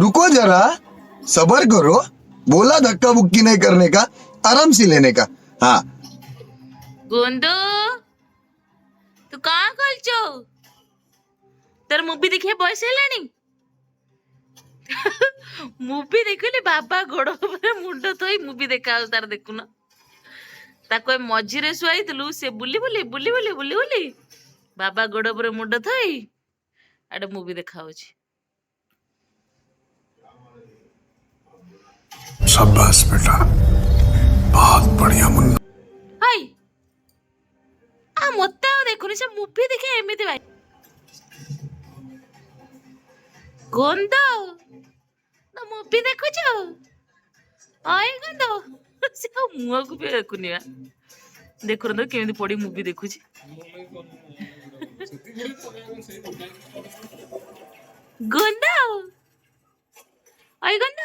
रुको जरा, सबर करो। बोला धक्का बुक्की नहीं करने का, आराम से लेने का। हाँ गोंदो तू कहाँ करছো তোর মুভি দেখিয়ে বয়স হেলানি মুভি ଦେଖିଲି ବାବା ଗୋଡ ଉପରେ ମୁଣ୍ଡ ଥୋଇ ମୁଭି ଦେଖା ହଉଛି ତାର ଦେଖୁନ ତାକୁ ଏ ମଝିରେ ଶୁଆଇଥିଲୁ ସେ ବୁଲି ବୁଲି ବୁଲି ବୁଲି ବୁଲି ବୁଲି ବାବା ଗୋଡ ଉପରେ ମୁଣ୍ଡ ଥୋଇ ଆଡେ ମୁଭି ଦେଖା ହଉଛି। शाबाश बेटा, बहुत बढ़िया मुन्ना। ହାଇ ଆ ମତେ ଆଉ ଦେଖୁନି ସେ ମୁଭି ଦେଖେ ଏମିତି ଭାଇ ଗନ୍ଧ ତ ମୁଭି ଦେଖୁଛୁ ଅଇ ଗନ୍ଧ ସେ ଆଉ ମୁହଁକୁ ବି ଦେଖୁନି ବା ଦେଖୁନ କେମିତି ପଡି ମୁଭି ଦେଖୁଛି ଗନ୍ଧ ଅଇ ଗନ୍ଧ